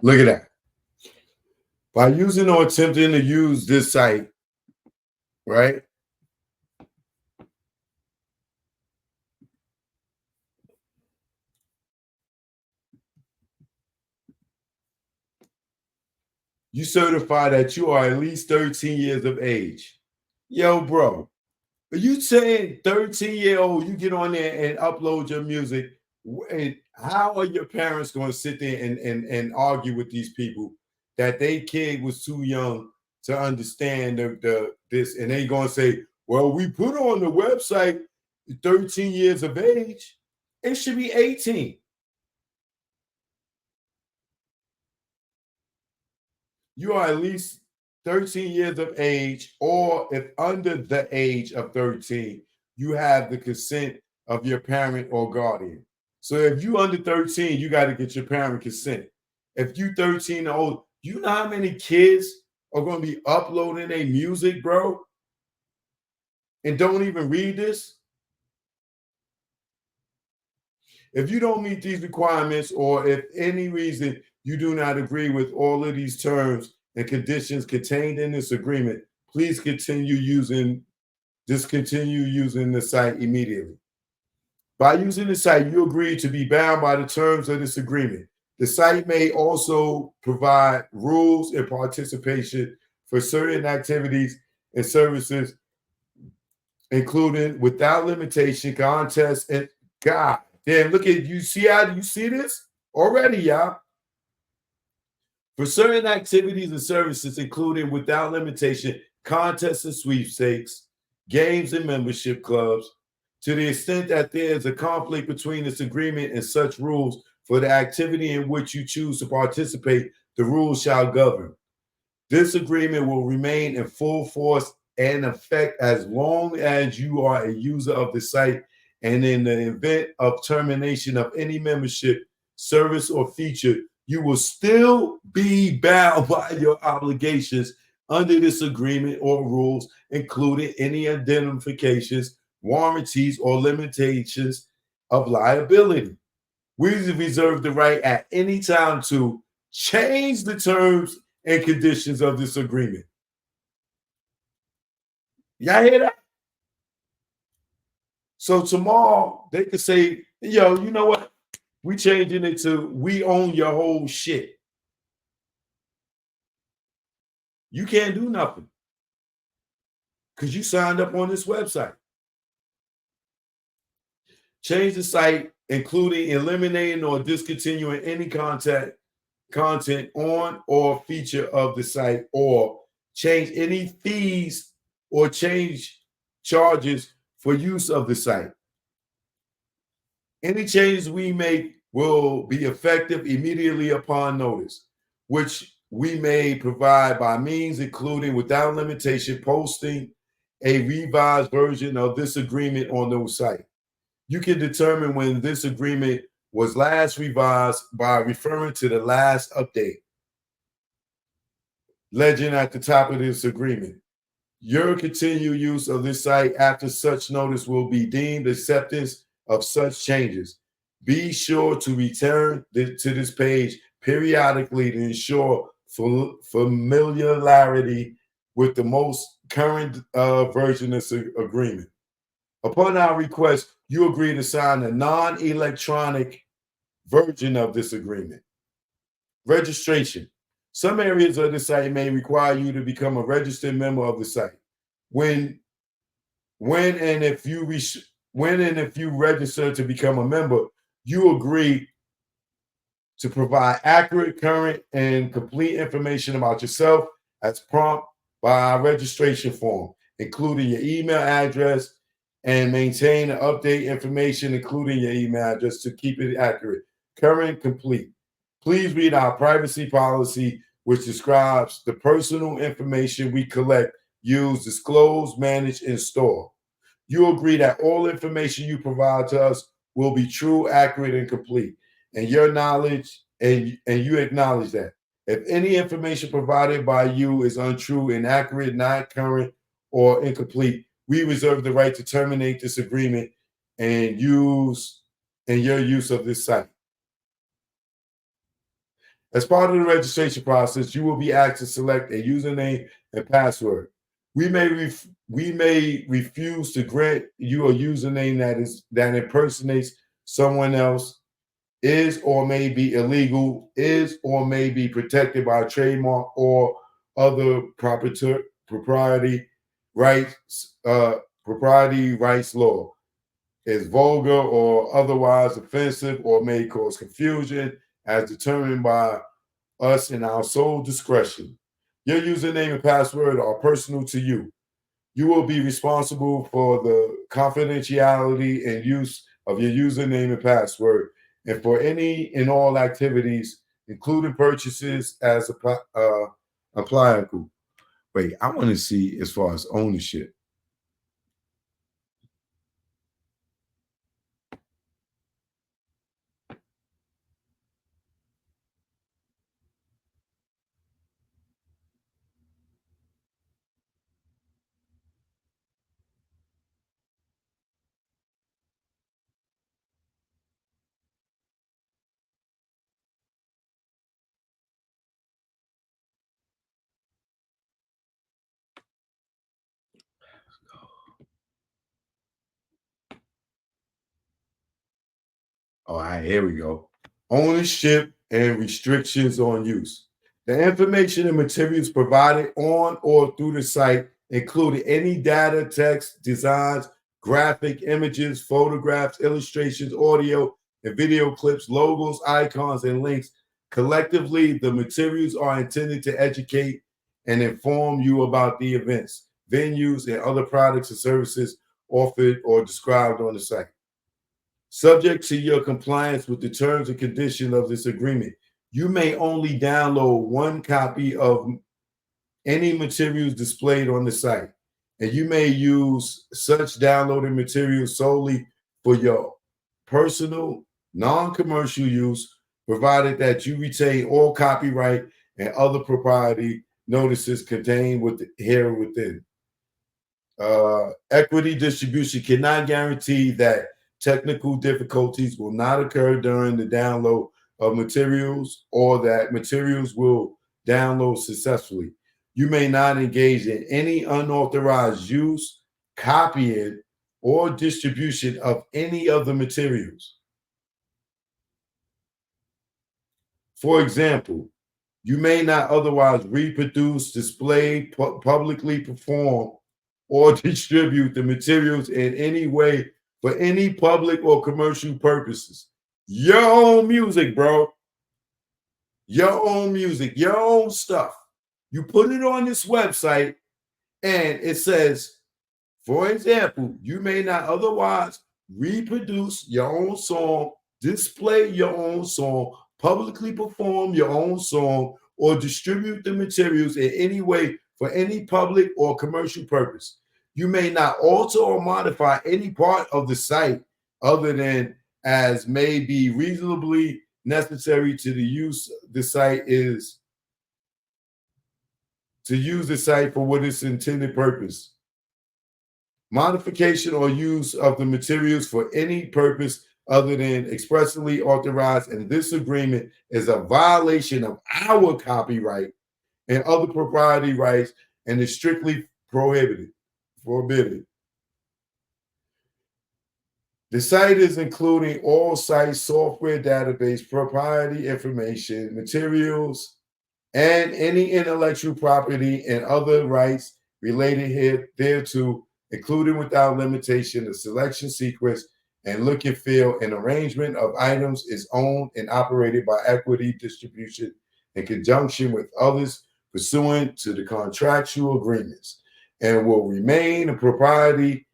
Look at that. By using or attempting to use this site, right? You certify that you are at least 13 years of age. Yo, bro, are you saying 13-year-old, you get on there and upload your music? And how are your parents going to sit there and argue with these people that they kid was too young to understand this? And they going to say, well, we put on the website 13 years of age. It should be 18. You are at least 13 years of age, or if under the age of 13, you have the consent of your parent or guardian. So if you under 13, you got to get your parent consent. If you 13 or old, you know how many kids are going to be uploading their music, bro, and don't even read this? If you don't meet these requirements, or if any reason you do not agree with all of these terms and conditions contained in this agreement, please discontinue using the site immediately. By using the site, you agree to be bound by the terms of this agreement. The site may also provide rules and participation for certain activities and services, including without limitation contests and God damn, look at you see how you see this already, y'all. For certain activities and services, including without limitation contests and sweepstakes, games and membership clubs, to the extent that there is a conflict between this agreement and such rules for the activity in which you choose to participate, the rules shall govern. This agreement will remain in full force and effect as long as you are a user of the site, and in the event of termination of any membership, service, or feature, you will still be bound by your obligations under this agreement or rules, including any indemnifications, warranties, or limitations of liability. We reserve the right at any time to change the terms and conditions of this agreement. Y'all hear that? So tomorrow they could say, yo, you know what? We changing it to we own your whole shit. You can't do nothing because you signed up on this website. Change the site, including eliminating or discontinuing any content on or feature of the site, or change any fees or change charges for use of the site. Any changes we make will be effective immediately upon notice, which we may provide by means including without limitation posting a revised version of this agreement on those site. You can determine when this agreement was last revised by referring to the last update. Legend at the top of this agreement. Your continued use of this site after such notice will be deemed acceptance of such changes. Be sure to return to this page periodically to ensure familiarity with the most current version of this agreement. Upon our request, you agree to sign a non-electronic version of this agreement. Registration. Some areas of the site may require you to become a registered member of the site. When and if you register to become a member, you agree to provide accurate, current, and complete information about yourself as prompt by our registration form, including your email address, and maintain and update information, including your email address, to keep it accurate, current, complete. Please read our privacy policy, which describes the personal information we collect, use, disclose, manage, and store. You agree that all information you provide to us will be true, accurate, and complete, and you acknowledge that. If any information provided by you is untrue, inaccurate, not current, or incomplete, we reserve the right to terminate this agreement and your use of this site. As part of the registration process, you will be asked to select a username and password. We may refuse to grant you a username that impersonates someone else, is or may be illegal, is or may be protected by trademark or other propriety rights propriety rights law, is vulgar or otherwise offensive or may cause confusion as determined by us in our sole discretion. Your username and password are personal to you. You will be responsible for the confidentiality and use of your username and password and for any and all activities, including purchases as applicable. Wait, I want to see as far as ownership. All right, here we go. Ownership and restrictions on use. The information and materials provided on or through the site, including any data, text, designs, graphic images, photographs, illustrations, audio, and video clips, logos, icons, and links. Collectively, the materials are intended to educate and inform you about the events, venues, and other products and services offered or described on the site. Subject to your compliance with the terms and conditions of this agreement, you may only download one copy of any materials displayed on the site, and you may use such downloaded materials solely for your personal, non-commercial use, provided that you retain all copyright and other propriety notices contained here within. Equity distribution cannot guarantee that technical difficulties will not occur during the download of materials or that materials will download successfully. You may not engage in any unauthorized use, copying, or distribution of any of the materials. For example, you may not otherwise reproduce, display, publicly perform, or distribute the materials in any way for any public or commercial purposes. Your own music, bro. Your own music, your own stuff. You put it on this website and it says, for example, you may not otherwise reproduce your own song, display your own song, publicly perform your own song, or distribute the materials in any way for any public or commercial purpose. You may not alter or modify any part of the site other than as may be reasonably necessary to the use the site is to use the site for what its intended purpose. Modification or use of the materials for any purpose other than expressly authorized in this agreement is a violation of our copyright and other propriety rights and is strictly forbidden. The site is including all site software database, proprietary information, materials, and any intellectual property and other rights related thereto, including without limitation the selection sequence and look and feel and arrangement of items is owned and operated by Equity Distribution in conjunction with others pursuant to the contractual agreements and will remain a propriety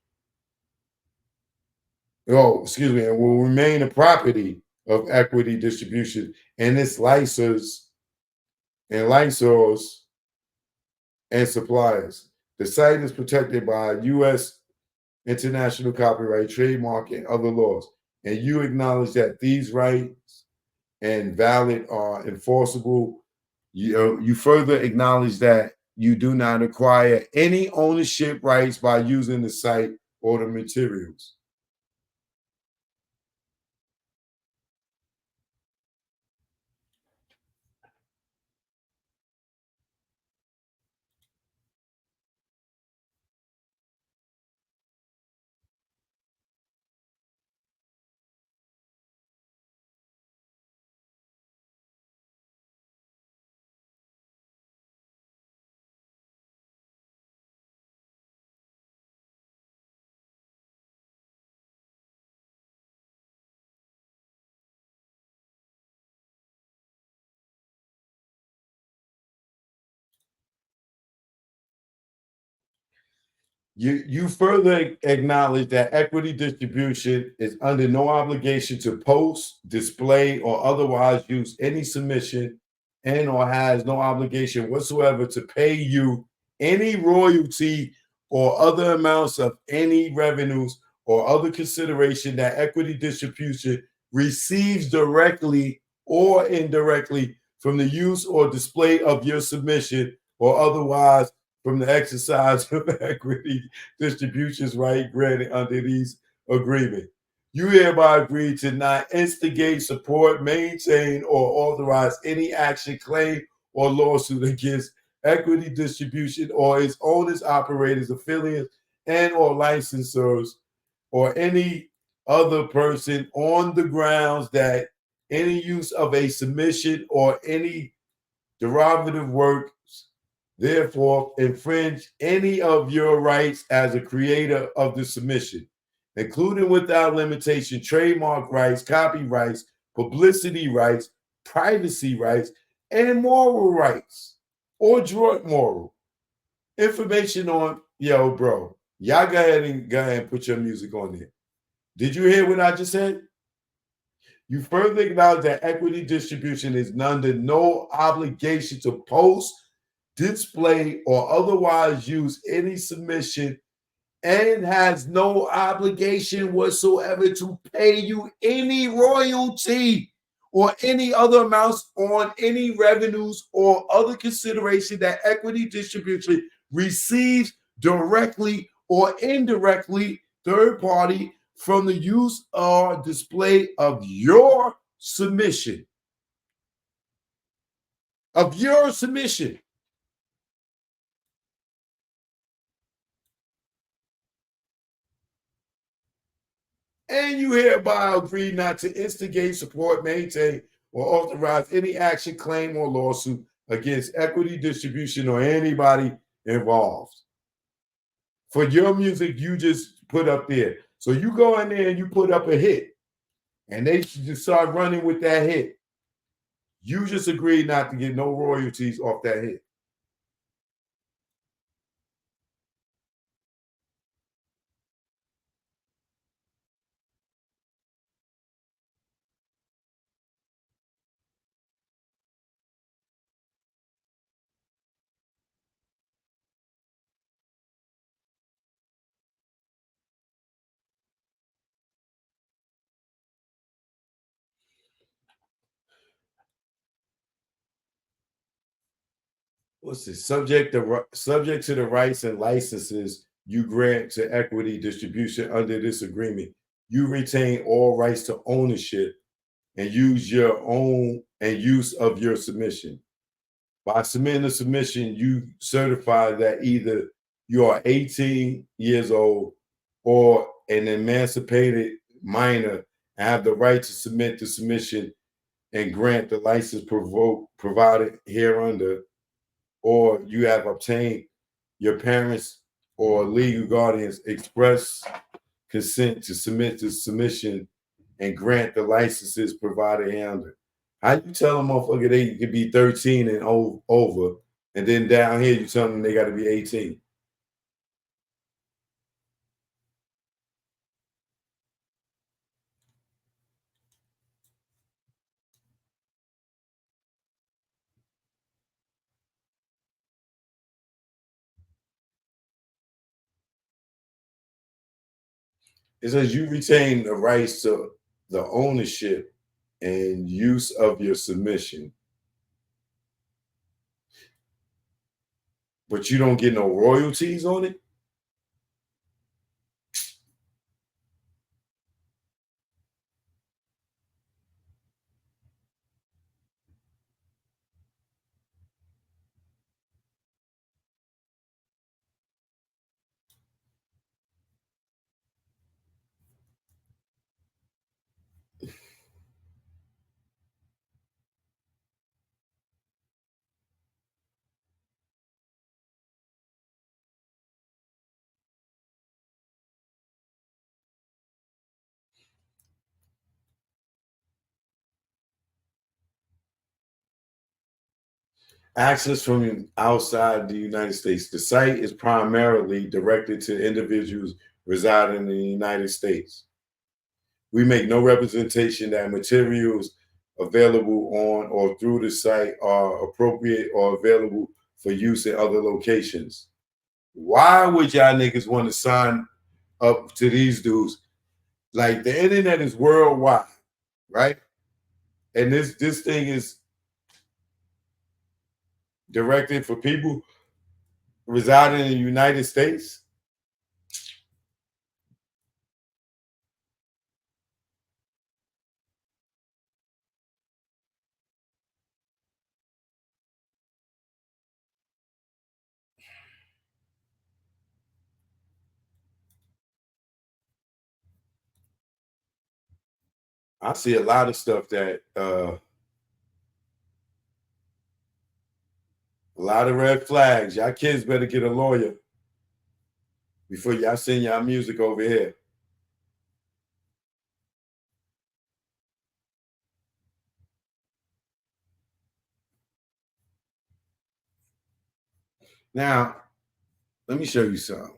and will remain a property of Equity Distribution and its licensors and suppliers. The site is protected by U.S. international copyright, trademark, and other laws. And you acknowledge that these rights and valid are enforceable. You further acknowledge that you do not acquire any ownership rights by using the site or the materials. You further acknowledge that equity distribution is under no obligation to post, display, or otherwise use any submission, and or has no obligation whatsoever to pay you any royalty or other amounts of any revenues or other consideration that equity distribution receives directly or indirectly from the use or display of your submission or otherwise from the exercise of equity distributions right granted under these agreements. You hereby agree to not instigate, support, maintain, or authorize any action, claim, or lawsuit against equity distribution or its owners, operators, affiliates, and or licensors or any other person on the grounds that any use of a submission or any derivative work therefore infringe any of your rights as a creator of the submission, including without limitation trademark rights, copyrights, publicity rights, privacy rights, and moral rights or joint moral. Information on, yo, bro, y'all go ahead and put your music on there. Did you hear what I just said? You further acknowledge that equity distribution is under no obligation to post, display, or otherwise use any submission and has no obligation whatsoever to pay you any royalty or any other amounts on any revenues or other consideration that equity distribution receives directly or indirectly, third party, from the use or display of your submission. Of your submission. And you hereby agree not to instigate, support, maintain, or authorize any action, claim, or lawsuit against equity distribution or anybody involved. For your music, you just put up there. So you go in there and you put up a hit, and they just start running with that hit. You just agreed not to get no royalties off that hit. What's this? Subject to the rights and licenses you grant to equity distribution under this agreement, you retain all rights to ownership and use of your submission. By submitting a submission, you certify that either you are 18 years old or an emancipated minor and have the right to submit the submission and grant the license provided hereunder, or you have obtained your parents or legal guardians express consent to submit the submission and grant the licenses provided hereunder. How you tell a motherfucker they could be 13 and over, and then down here you tell them they got to be 18? It says you retain the rights to the ownership and use of your submission, but you don't get no royalties on it. Access from outside the United States. The site is primarily directed to individuals residing in the United States. We make no representation that materials available on or through the site are appropriate or available for use in other locations. Why would y'all niggas want to sign up to these dudes? Like, the internet is worldwide, right? And this thing is directed for people residing in the United States. I see a lot of stuff that a lot of red flags. Y'all kids better get a lawyer before y'all send y'all music over here. Now, let me show you something.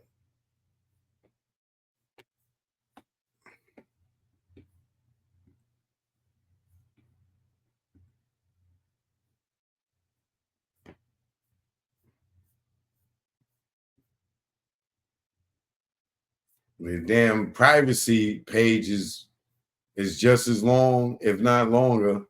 The damn privacy page is just as long, if not longer,